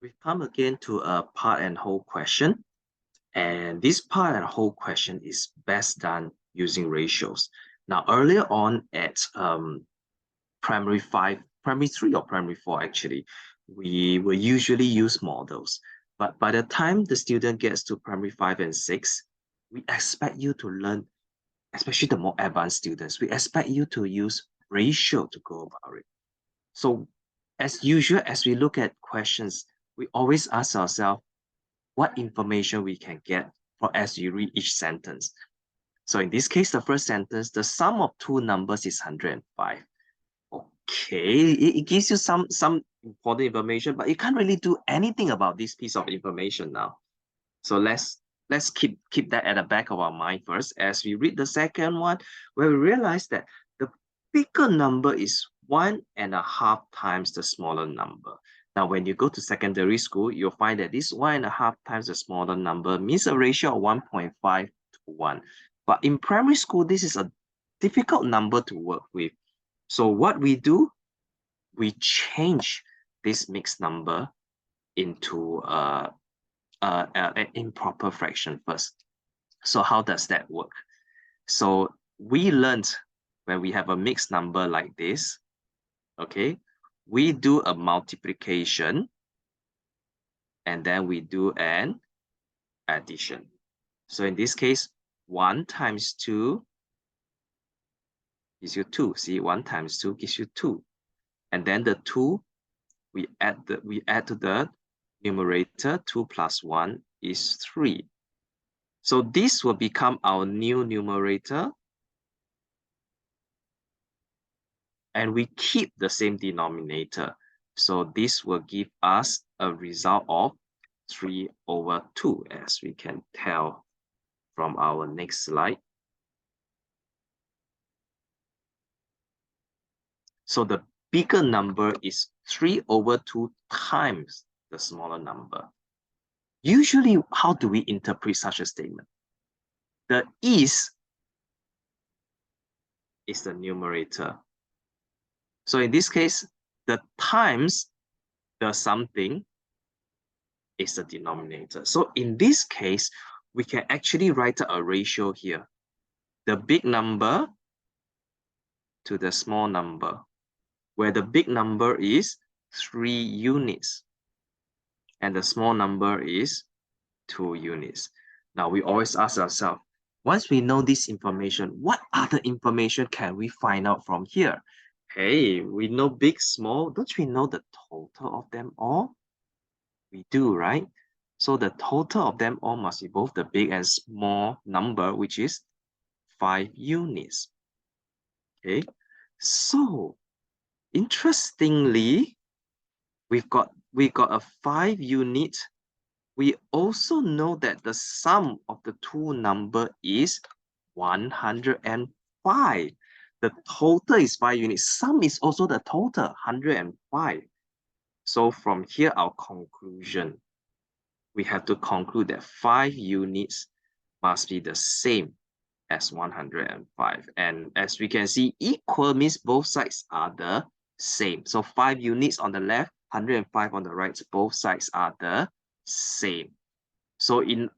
We've come again to a part and whole question. And this part and whole question is best done using ratios. Now, earlier on at primary 5, primary 3 or primary 4 actually, we will usually use models. But by the time the student gets to primary 5 and 6, we expect you to learn, especially the more advanced students, we expect you to use ratio to go about it. So as usual, as we look at questions, we always ask ourselves what information we can get as you read each sentence. So in this case, the first sentence, the sum of two numbers is 105. Okay, it gives you some important information, but you can't really do anything about this piece of information now. So let's keep that at the back of our mind first as we read the second one, where we realize that the bigger number is 1.5 times the smaller number. Now, when you go to secondary school, you'll find that this 1.5 times the smaller number means a ratio of 1.5 to 1. But in primary school, this is a difficult number to work with. So what we do, we change this mixed number into an improper fraction first. So how does that work? So we learned when we have a mixed number like this, okay, we do a multiplication and then we do an addition. So in this case, 1 times 2 gives you 2. See, 1 times 2 gives you 2. And then the 2, we add to the numerator. 2 plus 1 is 3. So this will become our new numerator. And we keep the same denominator. So this will give us a result of 3/2, as we can tell from our next slide. So the bigger number is 3/2 times the smaller number. Usually, how do we interpret such a statement? The is the numerator. So in this case, the times the something is the denominator. So in this case, we can actually write a ratio here. The big number to the small number, where the big number is 3 units and the small number is 2 units. Now we always ask ourselves, once we know this information, what other information can we find out from here? Hey, we know big, small. Don't we know the total of them all? We do, right? So the total of them all must be both the big and small number, which is 5 units. Okay, so interestingly, we got a 5 unit. We also know that the sum of the two number is 105. The total is 5 units. Sum is also the total, 105. So from here, our conclusion, we have to conclude that 5 units must be the same as 105. And as we can see, equal means both sides are the same. So 5 units on the left, 105 on the right, both sides are the same. So in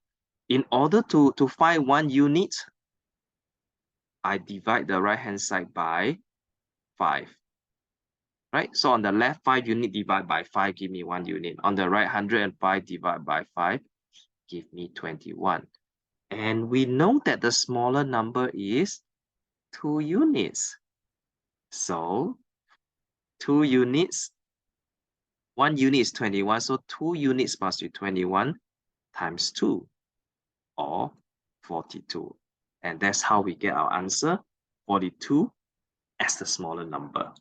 order to find 1 unit, I divide the right hand side by 5. Right? So on the left, 5 unit divided by 5 give me 1 unit. On the right, 105 divided by 5 give me 21. And we know that the smaller number is 2 units. So 2 units, 1 unit is 21. So 2 units must be 21 times 2 or 42. And that's how we get our answer, 42, as the smaller number.